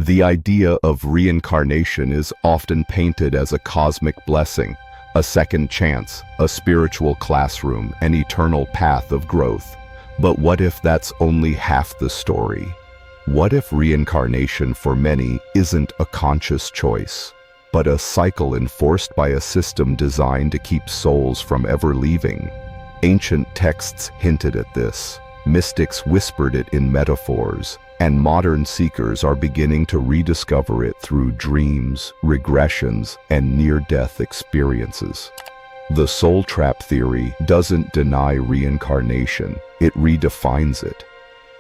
The idea of reincarnation is often painted as a cosmic blessing, a second chance, a spiritual classroom, an eternal path of growth. But what if that's only half the story? What if reincarnation for many isn't a conscious choice, but a cycle enforced by a system designed to keep souls from ever leaving? Ancient texts hinted at this, mystics whispered it in metaphors, and modern seekers are beginning to rediscover it through dreams, regressions, and near-death experiences. The soul trap theory doesn't deny reincarnation, it redefines it.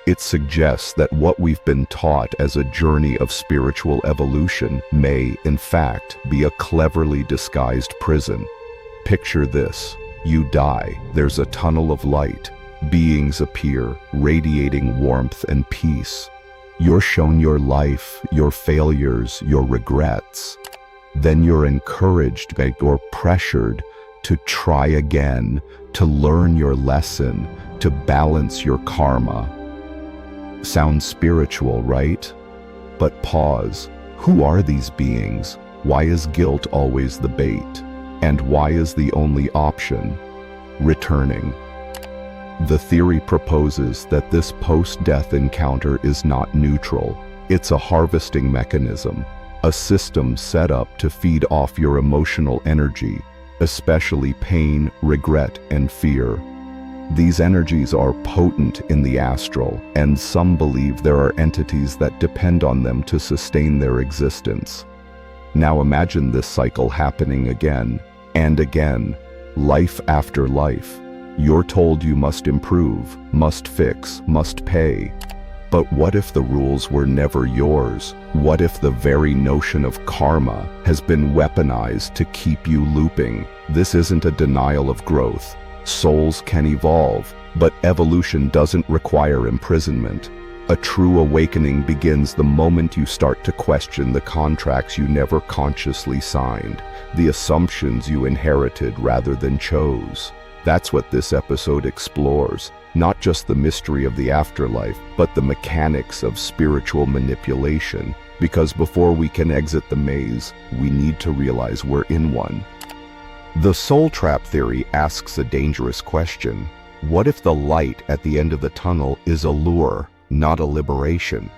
It suggests that what we've been taught as a journey of spiritual evolution may, in fact, be a cleverly disguised prison. Picture this: you die, there's a tunnel of light. Beings appear, radiating warmth and peace. You're shown your life, your failures, your regrets. Then you're encouraged or pressured to try again, to learn your lesson, to balance your karma. Sounds spiritual, right? But pause. Who are these beings? Why is guilt always the bait? And why is the only option returning? The theory proposes that this post-death encounter is not neutral. It's a harvesting mechanism, a system set up to feed off your emotional energy, especially pain, regret, and fear. These energies are potent in the astral, and some believe there are entities that depend on them to sustain their existence. Now imagine this cycle happening again and again, life after life. You're told you must improve, must fix, must pay. But what if the rules were never yours? What if the very notion of karma has been weaponized to keep you looping? This isn't a denial of growth. Souls can evolve, but evolution doesn't require imprisonment. A true awakening begins the moment you start to question the contracts you never consciously signed, the assumptions you inherited rather than chose. That's what this episode explores, not just the mystery of the afterlife, but the mechanics of spiritual manipulation. Because before we can exit the maze, we need to realize we're in one. The soul trap theory asks a dangerous question. What if the light at the end of the tunnel is a lure, not a liberation?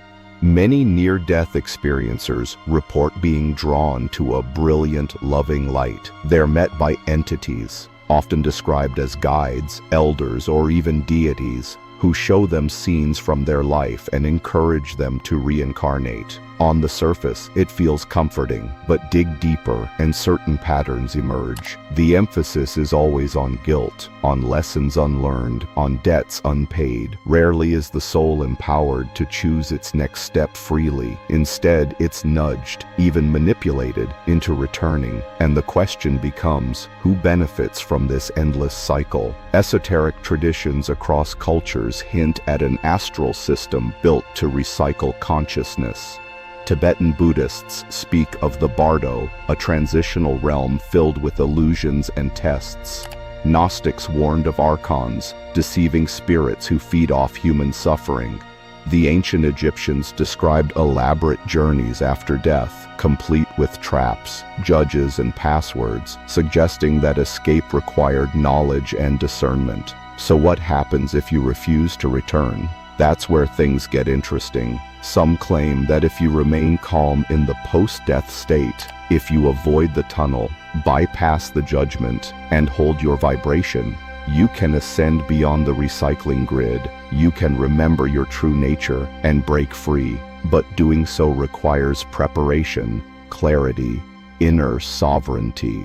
Many near-death experiencers report being drawn to a brilliant, loving light. They're met by entities, often described as guides, elders, or even deities, who show them scenes from their life and encourage them to reincarnate. On the surface, it feels comforting, but dig deeper and certain patterns emerge. The emphasis is always on guilt, on lessons unlearned, on debts unpaid. Rarely is the soul empowered to choose its next step freely. Instead, it's nudged, even manipulated, into returning. And the question becomes, who benefits from this endless cycle? Esoteric traditions across cultures hint at an astral system built to recycle consciousness. Tibetan Buddhists speak of the bardo, a transitional realm filled with illusions and tests. Gnostics warned of archons, deceiving spirits who feed off human suffering. The ancient Egyptians described elaborate journeys after death, complete with traps, judges, and passwords, suggesting that escape required knowledge and discernment. So what happens if you refuse to return? That's where things get interesting. Some claim that if you remain calm in the post-death state, if you avoid the tunnel, bypass the judgment, and hold your vibration, you can ascend beyond the recycling grid. You can remember your true nature and break free. But doing so requires preparation, clarity, inner sovereignty.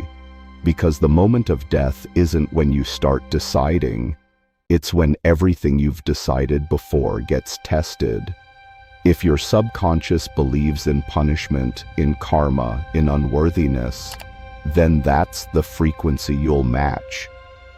Because the moment of death isn't when you start deciding. It's when everything you've decided before gets tested. If your subconscious believes in punishment, in karma, in unworthiness, then that's the frequency you'll match.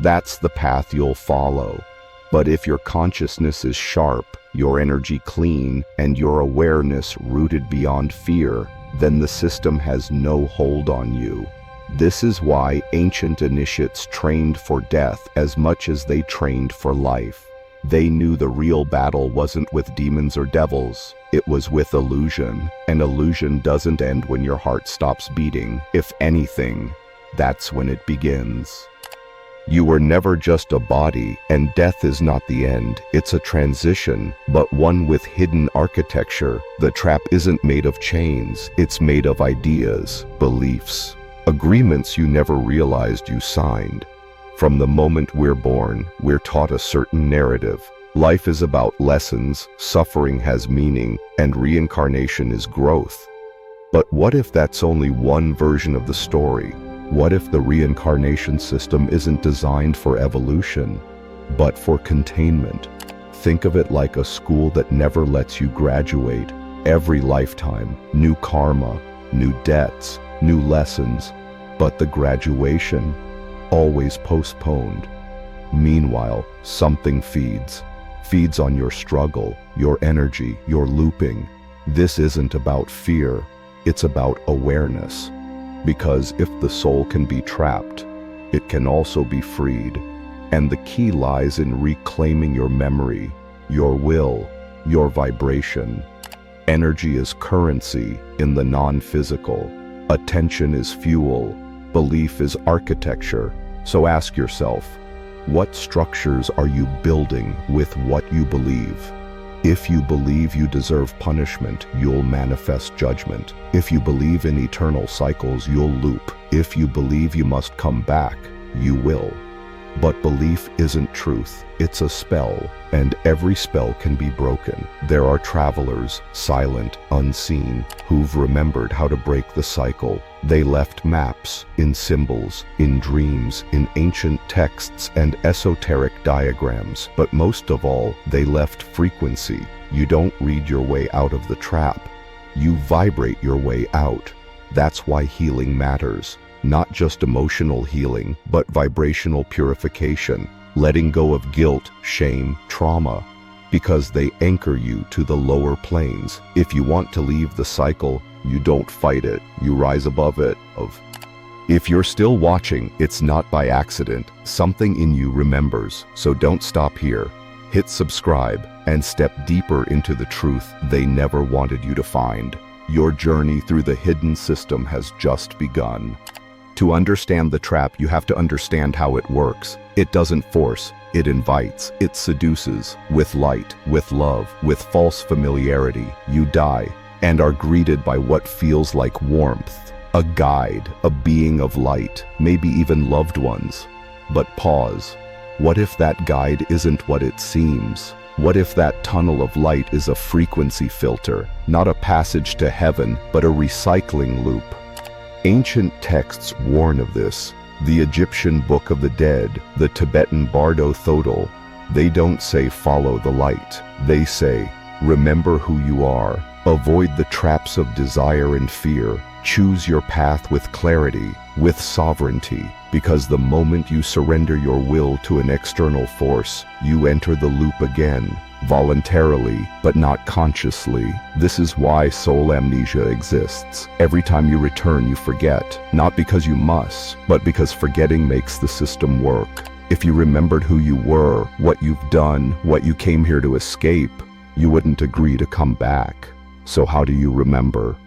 That's the path you'll follow. But if your consciousness is sharp, your energy clean, and your awareness rooted beyond fear, then the system has no hold on you. This is why ancient initiates trained for death as much as they trained for life. They knew the real battle wasn't with demons or devils, it was with illusion. And illusion doesn't end when your heart stops beating. If anything, that's when it begins. You were never just a body, and death is not the end. It's a transition, but one with hidden architecture. The trap isn't made of chains, it's made of ideas, beliefs, agreements you never realized you signed. From the moment we're born, we're taught a certain narrative. Life is about lessons, suffering has meaning, and reincarnation is growth. But what if that's only one version of the story? What if the reincarnation system isn't designed for evolution, but for containment? Think of it like a school that never lets you graduate. Every lifetime, new karma, new debts, new lessons, but the graduation, always postponed. Meanwhile, something feeds on your struggle, your energy, your looping. This isn't about fear, it's about awareness. Because if the soul can be trapped, it can also be freed. And the key lies in reclaiming your memory, your will, your vibration. Energy is currency in the non-physical. Attention is fuel. Belief is architecture. So ask yourself, what structures are you building with what you believe? If you believe you deserve punishment, you'll manifest judgment. If you believe in eternal cycles, you'll loop. If you believe you must come back, you will. But belief isn't truth, it's a spell, and every spell can be broken. There are travelers, silent, unseen, who've remembered how to break the cycle. They left maps, in symbols, in dreams, in ancient texts and esoteric diagrams. But most of all, they left frequency. You don't read your way out of the trap. You vibrate your way out. That's why healing matters. Not just emotional healing, but vibrational purification, letting go of guilt, shame, trauma, because they anchor you to the lower planes. If you want to leave the cycle, you don't fight it, you rise above it. If you're still watching, it's not by accident. Something in you remembers, so don't stop here. Hit subscribe and step deeper into the truth they never wanted you to find. Your journey through the hidden system has just begun. To understand the trap, you have to understand how it works. It doesn't force, it invites, it seduces. With light, with love, with false familiarity, you die and are greeted by what feels like warmth. A guide, a being of light, maybe even loved ones. But pause. What if that guide isn't what it seems? What if that tunnel of light is a frequency filter, not a passage to heaven, but a recycling loop? Ancient texts warn of this. The Egyptian Book of the Dead, the Tibetan Bardo Thodol, they don't say follow the light. They say, remember who you are. Avoid the traps of desire and fear. Choose your path with clarity, with sovereignty, because the moment you surrender your will to an external force, you enter the loop again, voluntarily, but not consciously. This is why soul amnesia exists. Every time you return, you forget, not because you must, but because forgetting makes the system work. If you remembered who you were, what you've done, what you came here to escape, you wouldn't agree to come back. So how do you remember?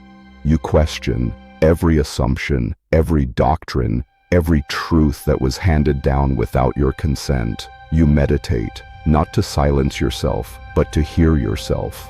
You question every assumption, every doctrine, every truth that was handed down without your consent. You meditate, not to silence yourself, but to hear yourself.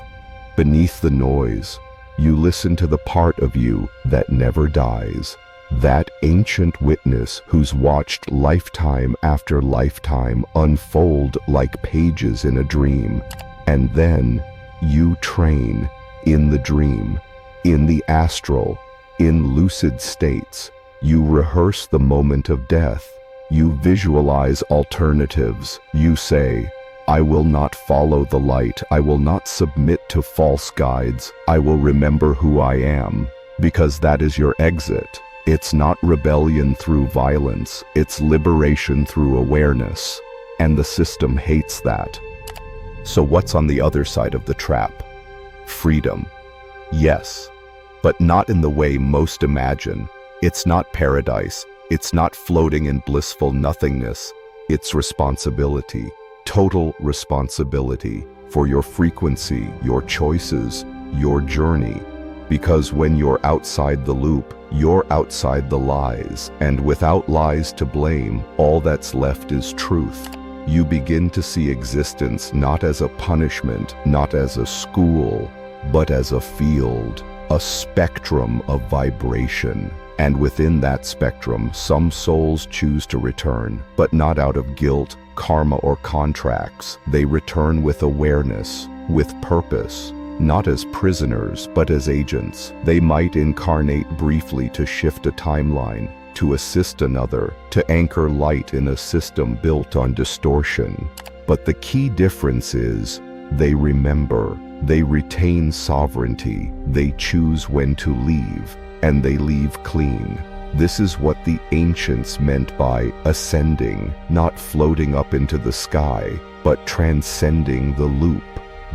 Beneath the noise, you listen to the part of you that never dies, that ancient witness who's watched lifetime after lifetime unfold like pages in a dream. And then you train in the dream, in the astral, in lucid states. You rehearse the moment of death. You visualize alternatives. You say, I will not follow the light. I will not submit to false guides. I will remember who I am. Because that is your exit. It's not rebellion through violence. It's liberation through awareness. And the system hates that. So what's on the other side of the trap? Freedom. Yes, but not in the way most imagine. It's not paradise. It's not floating in blissful nothingness. It's responsibility. total responsibility for your frequency, your choices, your journey. Because when you're outside the loop, you're outside the lies, and without lies to blame, all that's left is truth. You begin to see existence not as a punishment, not as a school, but as a field, a spectrum of vibration. And within that spectrum, some souls choose to return, but not out of guilt, karma, or contracts. They return with awareness, with purpose, not as prisoners, but as agents. They might incarnate briefly to shift a timeline, to assist another, to anchor light in a system built on distortion. But the key difference is, they remember, they retain sovereignty, they choose when to leave, and they leave clean. This is what the ancients meant by ascending, not floating up into the sky, but transcending the loop.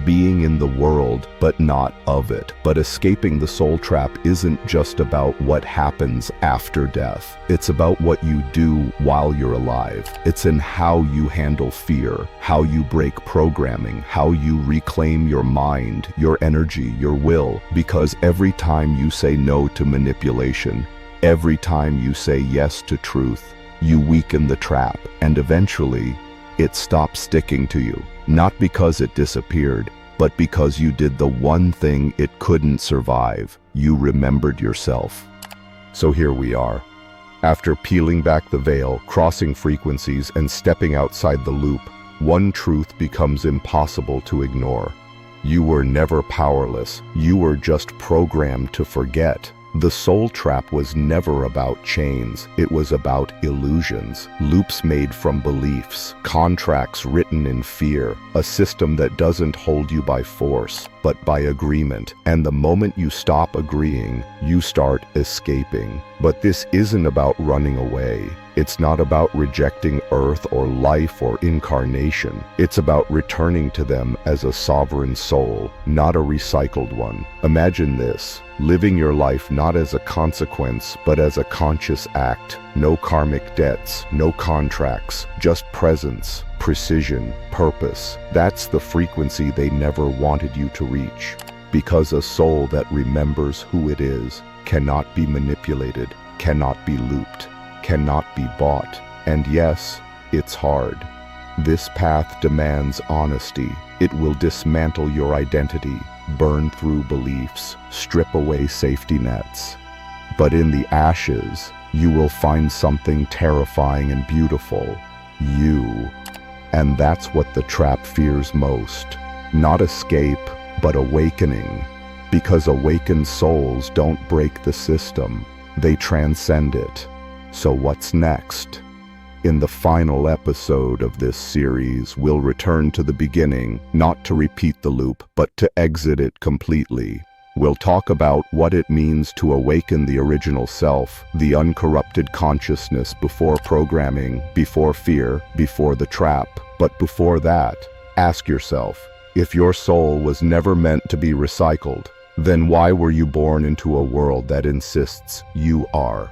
Being in the world, but not of it. But escaping the soul trap isn't just about what happens after death. It's about what you do while you're alive. It's in how you handle fear, how you break programming, how you reclaim your mind, your energy, your will. Because every time you say no to manipulation, every time you say yes to truth, you weaken the trap, and eventually, it stops sticking to you. Not because it disappeared, but because you did the one thing it couldn't survive. You remembered yourself. So here we are. After peeling back the veil, crossing frequencies, and stepping outside the loop, one truth becomes impossible to ignore. You were never powerless. You were just programmed to forget. The soul trap was never about chains, it was about illusions, loops made from beliefs, contracts written in fear, a system that doesn't hold you by force, but by agreement. And the moment you stop agreeing, you start escaping. But this isn't about running away. It's not about rejecting Earth or life or incarnation. It's about returning to them as a sovereign soul, not a recycled one. Imagine this, living your life not as a consequence, but as a conscious act. No karmic debts, no contracts, just presence, precision, purpose. That's the frequency they never wanted you to reach. Because a soul that remembers who it is cannot be manipulated, cannot be looped, cannot be bought. And yes, it's hard. This path demands honesty. It will dismantle your identity, burn through beliefs, strip away safety nets. But in the ashes, you will find something terrifying and beautiful. You. And that's what the trap fears most. Not escape, but awakening. Because awakened souls don't break the system, they transcend it. So what's next? In the final episode of this series, we'll return to the beginning, not to repeat the loop, but to exit it completely. We'll talk about what it means to awaken the original self, the uncorrupted consciousness before programming, before fear, before the trap. But before that, ask yourself, if your soul was never meant to be recycled, then why were you born into a world that insists you are?